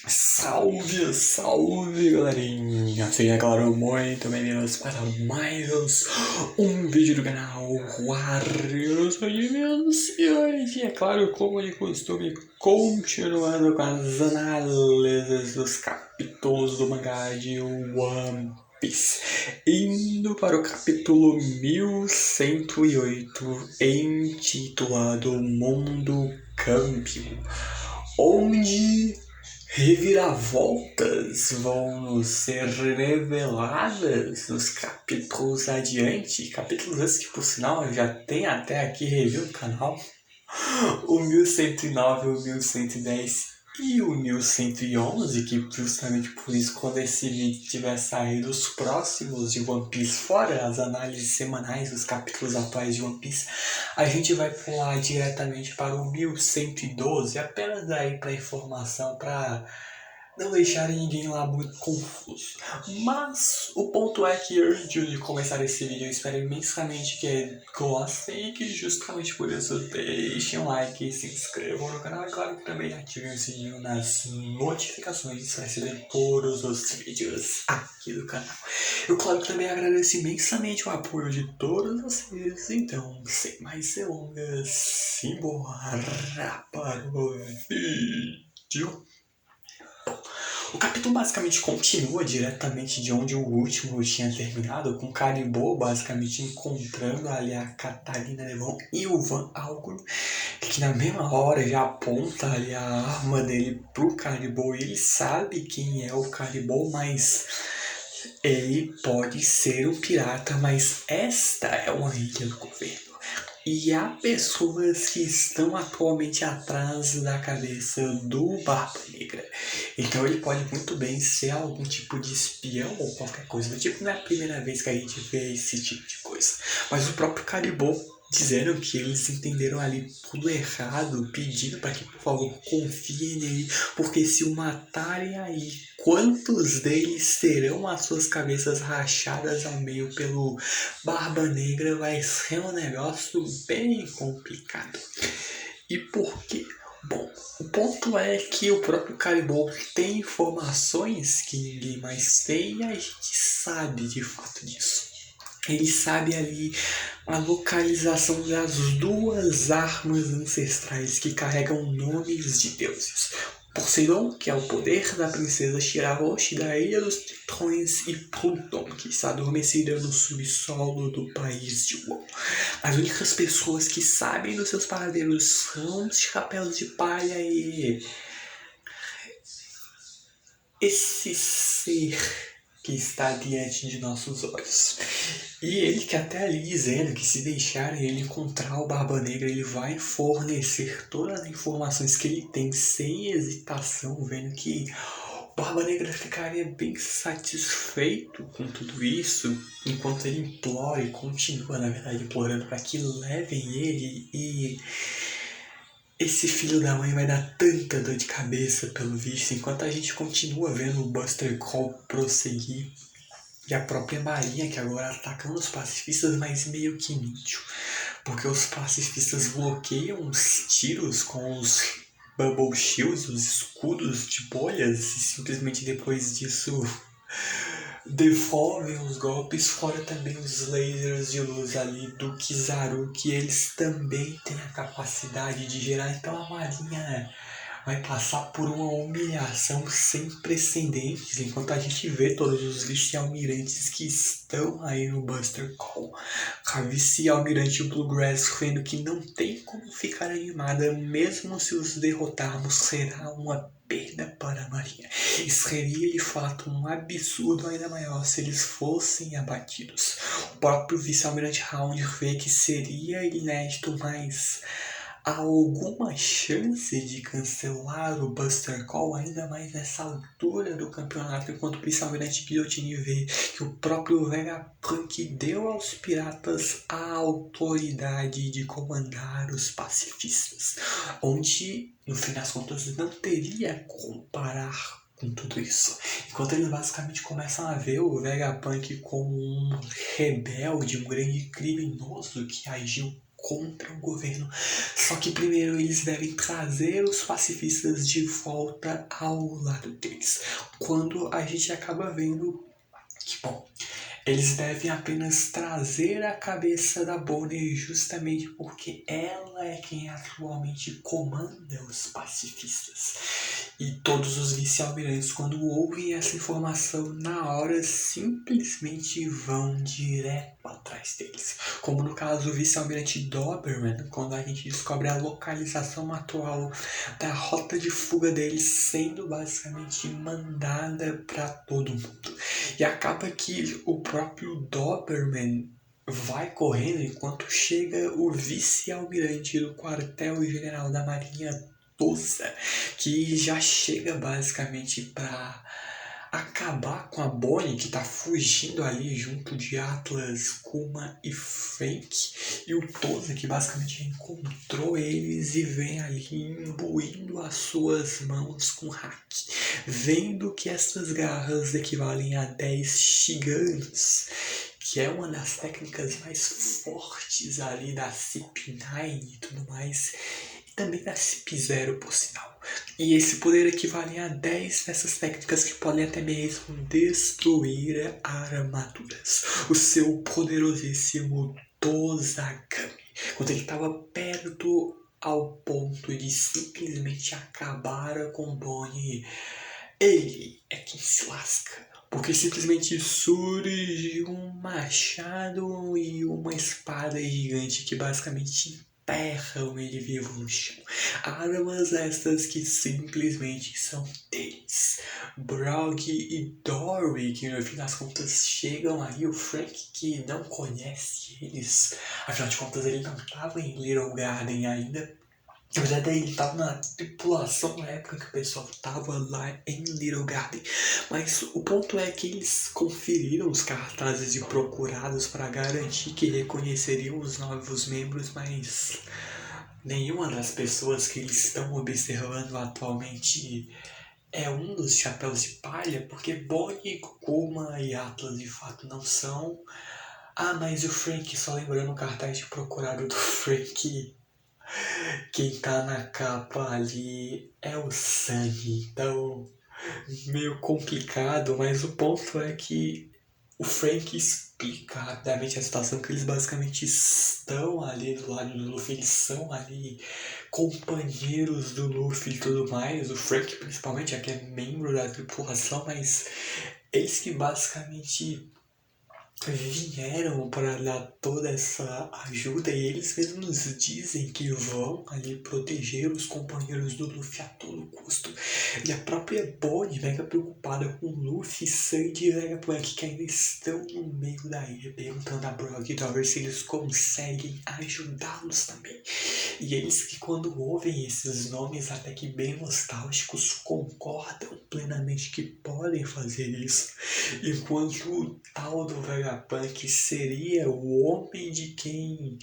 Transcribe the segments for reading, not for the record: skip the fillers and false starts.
Salve, salve, galerinha! Sejam, claro, muito bem-vindos para mais um vídeo do canal Warriors Games. E hoje, é claro, como de costume, continuando com as análises dos capítulos do mangá de One Piece. Indo para o capítulo 1108, intitulado Mundo Câmbio, onde reviravoltas vão nos ser reveladas nos capítulos adiante. Capítulos esses que, por sinal, já tem até aqui review no canal. O 1109, o 1110 e o 1111, que justamente por isso, quando esse vídeo tiver saído, os próximos de One Piece, fora as análises semanais dos capítulos atuais de One Piece, a gente vai pular diretamente para o 1112, apenas aí para informação, para não deixar ninguém lá muito confuso. Mas o ponto é que antes de começar esse vídeo, eu espero imensamente que gostem e que justamente por isso deixem um like e se inscrevam no canal. E claro que também ativem o sininho nas notificações para receber todos os vídeos aqui do canal. Eu claro que também agradeço imensamente o apoio de todos vocês. Então, sem mais delongas, simbora para o vídeo. O capítulo basicamente continua diretamente de onde o último tinha terminado, com o Caribou basicamente encontrando ali a Catalina Devon e o Van Alcor, que na mesma hora já aponta ali a arma dele pro Caribou. E ele sabe quem é o Caribou, mas ele pode ser um pirata, mas esta é uma ilha do governo. E há pessoas que estão atualmente atrás da cabeça do Barba Negra. Então ele pode muito bem ser algum tipo de espião ou qualquer coisa do tipo. Não é a primeira vez que a gente vê esse tipo de coisa. Mas o próprio Caribou dizendo que eles entenderam ali tudo errado, pedindo para que, por favor, confiem nele, porque se o matarem aí, quantos deles terão as suas cabeças rachadas ao meio pelo Barba Negra? Vai ser um negócio bem complicado. E por quê? Bom, o ponto é que o próprio Caribou tem informações que ninguém mais tem e a gente sabe de fato disso. Ele sabe ali a localização das duas armas ancestrais que carregam nomes de deuses. Poseidon, que é o poder da princesa Shirahoshi da Ilha dos Tritões, e Pluton, que está adormecida no subsolo do país de Won. As únicas pessoas que sabem dos seus paradeiros são os chapéus de palha e esse ser que está diante de nossos olhos. E ele que até ali dizendo que se deixarem ele encontrar o Barba Negra, ele vai fornecer todas as informações que ele tem sem hesitação, vendo que o Barba Negra ficaria bem satisfeito com tudo isso, enquanto ele implora e continua, na verdade, implorando para que levem ele. E esse filho da mãe vai dar tanta dor de cabeça, pelo visto, enquanto a gente continua vendo o Buster Call prosseguir. E a própria Marinha, que agora atacando os pacifistas, mas meio que inútil. Porque os pacifistas bloqueiam os tiros com os Bubble Shields, os escudos de bolhas, e simplesmente depois disso devolvem os golpes, fora também os lasers de luz ali do Kizaru, que eles também têm a capacidade de gerar. Então a Marinha vai passar por uma humilhação sem precedentes, enquanto a gente vê todos os vice-almirantes que estão aí no Buster Call. A vice-almirante Bluegrass vendo que não tem como ficar animada, mesmo se os derrotarmos, será uma perda para a Marinha. E seria de fato um absurdo ainda maior se eles fossem abatidos. O próprio vice-almirante Round vê que seria inédito, mas há alguma chance de cancelar o Buster Call, ainda mais nessa altura do campeonato, enquanto o vice-almirante Guillotine vê que o próprio Vegapunk deu aos piratas a autoridade de comandar os pacifistas, onde, no fim das contas, não teria como parar com tudo isso. Enquanto eles basicamente começam a ver o Vegapunk como um rebelde, um grande criminoso que agiu contra o governo. Só que primeiro eles devem trazer os pacifistas de volta ao lado deles. Quando a gente acaba vendo que, bom, eles devem apenas trazer a cabeça da Bonnie justamente porque ela é quem atualmente comanda os pacifistas. E todos os vice-almirantes, quando ouvem essa informação, na hora simplesmente vão direto atrás deles. Como no caso do vice-almirante Doberman, quando a gente descobre a localização atual da rota de fuga deles sendo basicamente mandada para todo mundo. E acaba que o próprio Doberman vai correndo enquanto chega o vice-almirante do quartel-general da Marinha Tosa, que já chega basicamente para acabar com a Bonnie, que tá fugindo ali junto de Atlas, Kuma e Frank, e o Tosa, que basicamente encontrou eles e vem ali imbuindo as suas mãos com hack, vendo que essas garras equivalem a 10 Shiganos, que é uma das técnicas mais fortes ali da CP9 e tudo mais, e também da CP0 por sinal. E esse poder equivale a 10 dessas técnicas que podem até mesmo destruir armaduras. O seu poderosíssimo Tozagami, quando ele estava perto ao ponto de simplesmente acabar com Bonnie, ele é quem se lasca. Porque simplesmente surge um machado e uma espada gigante que basicamente enterram ele vivo no chão. Armas estas que simplesmente são deles. Brog e Dory, que no fim das contas chegam aí. O Frank, que não conhece eles. Afinal de contas, ele não estava em Little Garden ainda. Na verdade, ele estava na tripulação na época que o pessoal estava lá em Little Garden. Mas o ponto é que eles conferiram os cartazes de procurados para garantir que reconheceriam os novos membros, mas nenhuma das pessoas que eles estão observando atualmente é um dos chapéus de palha, porque Bonnie, Kuma e Atlas de fato não são. Ah, mas o Frank, só lembrando o cartaz de procurado do Frank, quem tá na capa ali é o sangue, então meio complicado, mas o ponto é que o Frank explica rapidamente a situação, que eles basicamente estão ali do lado do Luffy, eles são ali companheiros do Luffy e tudo mais, o Frank principalmente, já que é membro da tripulação, mas eles que basicamente vieram para dar toda essa ajuda e eles mesmos dizem que vão ali proteger os companheiros do Luffy a todo custo. E a própria Bonnie, mega preocupada com Luffy, Sandy e Vegapunk, que ainda estão no meio da ilha, perguntando a Brog e Dover se eles conseguem ajudá-los também. E eles que, quando ouvem esses nomes até que bem nostálgicos, concordam plenamente que podem fazer isso, enquanto o tal do Vegapunk seria o homem de quem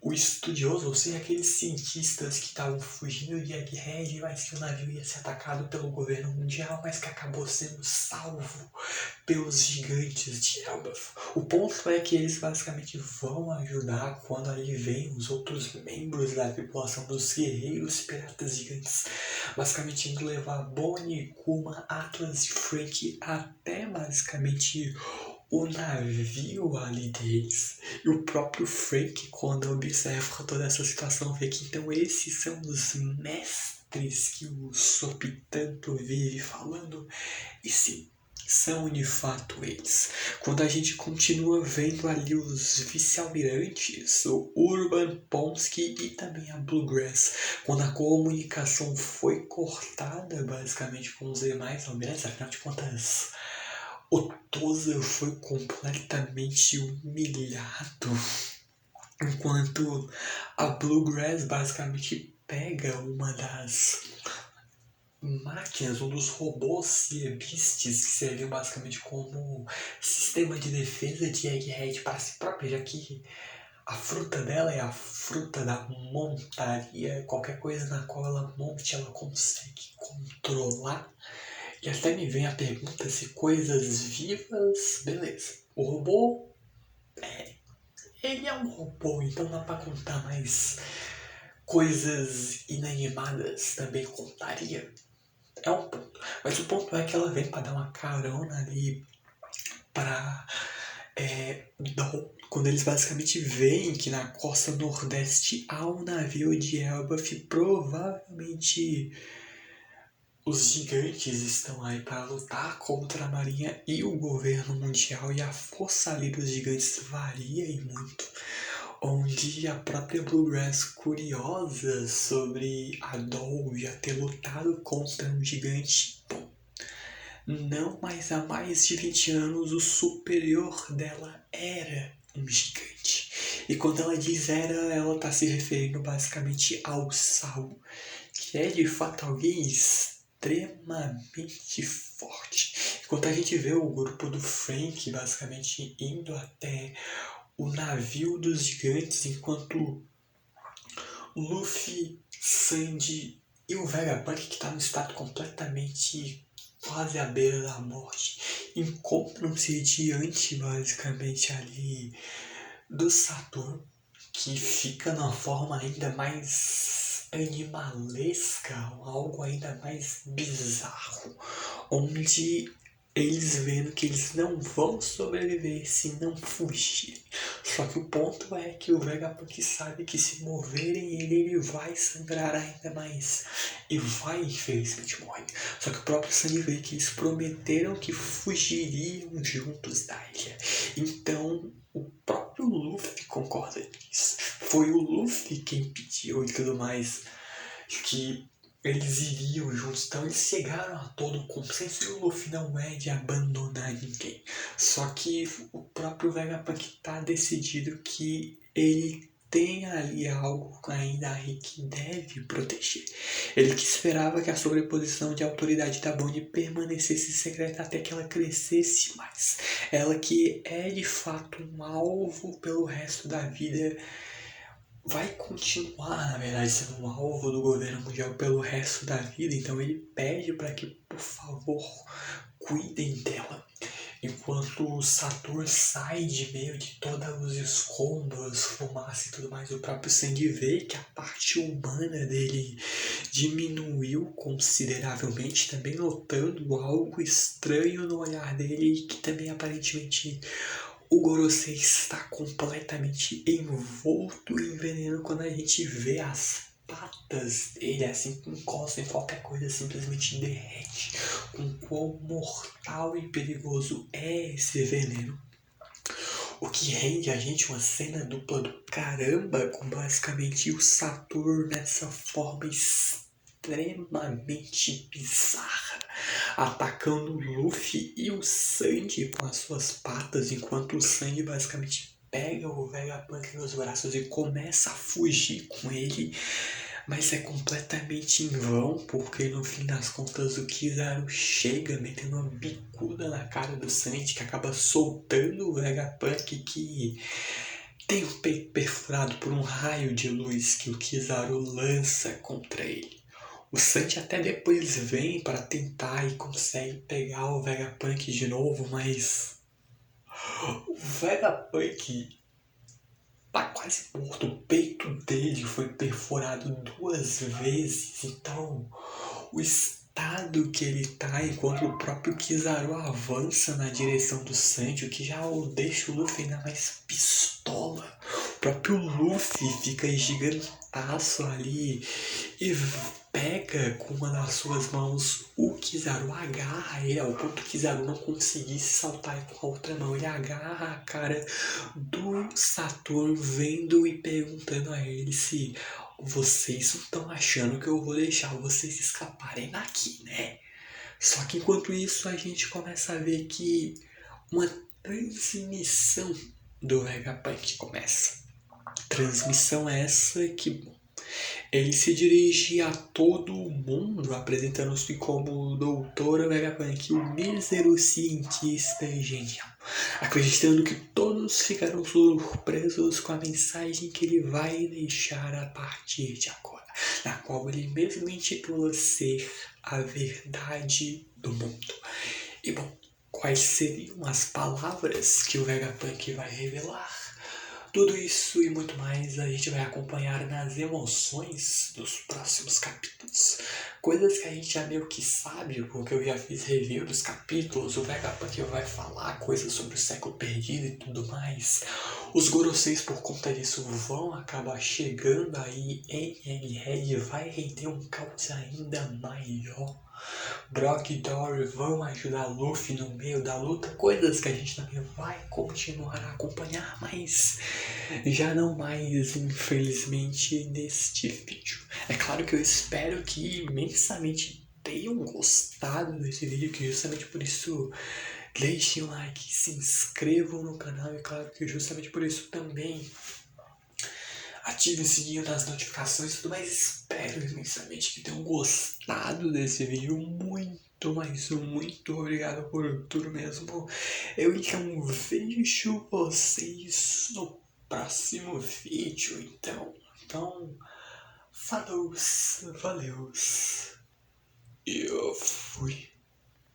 o estudioso, ou seja, aqueles cientistas que estavam fugindo de Egghead, mas que o navio ia ser atacado pelo governo mundial, mas que acabou sendo salvo pelos gigantes de Elbaf. O ponto é que eles basicamente vão ajudar quando ali vem os outros membros da tripulação dos guerreiros piratas gigantes, basicamente indo levar Bonnie, Kuma, Atlas e Frank até basicamente o navio ali deles. E o próprio Frank, quando observa toda essa situação, vê que então esses são os mestres que o Sop tanto vive falando. E sim, são de fato eles. Quando a gente continua vendo ali os vice-almirantes, o Urban, Ponsky e também a Bluegrass, quando a comunicação foi cortada basicamente com os demais almirantes, afinal de contas, o Toza foi completamente humilhado, enquanto a Bluegrass basicamente pega uma das máquinas, um dos robôs Beasts, que serviam basicamente como sistema de defesa de Egghead para si própria, já que a fruta dela é a fruta da montaria, qualquer coisa na qual ela monte ela consegue controlar. E até me vem a pergunta se coisas vivas, beleza. O robô ele é um robô, então dá pra contar mais coisas inanimadas, também contaria. É um ponto. Mas o ponto é que ela vem pra dar uma carona ali pra quando eles basicamente veem que na costa nordeste há um navio de Elbaf, provavelmente os gigantes estão aí para lutar contra a marinha e o governo mundial, e a força ali dos gigantes varia e muito, onde a própria Bluegrass, curiosa sobre a Doll já ter lutado contra um gigante, não, mas há mais de 20 anos o superior dela era um gigante. E quando ela diz era, ela está se referindo basicamente ao Saul, que é de fato alguém extremamente forte. Enquanto a gente vê o grupo do Frank basicamente indo até o navio dos gigantes, enquanto Luffy, Sandy e o Vegapunk, que está num estado completamente quase à beira da morte, encontram-se diante basicamente ali do Saturno, que fica numa forma ainda mais animalesca, algo ainda mais bizarro, onde eles vendo que eles não vão sobreviver se não fugirem. Só que o ponto é que o Vegapunk sabe que se moverem ele vai sangrar ainda mais e vai infelizmente morrer. Só que o próprio Sandy vê que eles prometeram que fugiriam juntos da ilha. Então o próprio Luffy concorda nisso. Foi o Luffy quem pediu e tudo mais que eles iriam juntos, então eles chegaram a todo o consenso, e o Luffy não é de abandonar ninguém. Só que o próprio Vegapunk tá decidido que ele tem ali algo ainda aí que deve proteger. Ele que esperava que a sobreposição de autoridade da Bonnie permanecesse secreta até que ela crescesse mais. Ela que é de fato um alvo pelo resto da vida, vai continuar, na verdade, sendo um alvo do governo mundial pelo resto da vida. Então ele pede para que, por favor, cuidem dela. Enquanto o Saturn sai de meio de todos os escombros, fumaça e tudo mais, o próprio Sandy vê que a parte humana dele diminuiu consideravelmente, também notando algo estranho no olhar dele, que também aparentemente o Gorosei está completamente envolto em veneno. Quando a gente vê as patas dele, assim que encosta em qualquer coisa, simplesmente derrete. Com quão mortal e perigoso é esse veneno. O que rende a gente uma cena dupla do caramba, com basicamente o Saturno nessa forma extremamente bizarra, atacando o Luffy e o Sandy com as suas patas, enquanto o Sandy basicamente pega o Vegapunk nos braços e começa a fugir com ele, mas é completamente em vão, porque no fim das contas o Kizaru chega metendo uma bicuda na cara do Sandy, que acaba soltando o Vegapunk, que tem o peito perfurado por um raio de luz que o Kizaru lança contra ele. O Sandy até depois vem para tentar e consegue pegar o Vegapunk de novo, mas o Vegapunk tá quase morto. O peito dele foi perfurado 2 vezes, então o estado que ele tá, enquanto o próprio Kizaru avança na direção do Sandy, o que já deixa o Luffy ainda mais pistola. O próprio Luffy fica gigantaço ali e pega com uma das suas mãos o Kizaru, agarra ele ao ponto que o Kizaru não conseguisse saltar com a outra mão. Ele agarra a cara do Saturno, vendo e perguntando a ele se vocês estão achando que eu vou deixar vocês escaparem daqui, né? Só que enquanto isso a gente começa a ver que uma transmissão do Vegapunk começa. Transmissão essa que ele se dirige a todo mundo, apresentando-se como o Doutor Vegapunk, o mísero cientista genial, acreditando que todos ficarão surpresos com a mensagem que ele vai deixar a partir de agora, na qual ele mesmo intitula ser a verdade do mundo. E bom, quais seriam as palavras que o Vegapunk vai revelar? Tudo isso e muito mais a gente vai acompanhar nas emoções dos próximos capítulos. Coisas que a gente já meio que sabe, porque eu já fiz review dos capítulos, o Vegapunk vai falar coisas sobre o século perdido e tudo mais. Os Goroseis, por conta disso, vão acabar chegando aí em Egghead, vai render um caos ainda maior. Brock e Dory vão ajudar Luffy no meio da luta, coisas que a gente também vai continuar a acompanhar, mas já não mais, infelizmente, neste vídeo. É claro que eu espero que imensamente tenham gostado desse vídeo, que justamente por isso deixem o like, se inscrevam no canal e claro que justamente por isso também ative o sininho das notificações e tudo mais. Espero imensamente que tenham gostado desse vídeo. Muito, mas muito obrigado por tudo mesmo. Eu então vejo vocês no próximo vídeo. Então falou, valeu. E eu fui.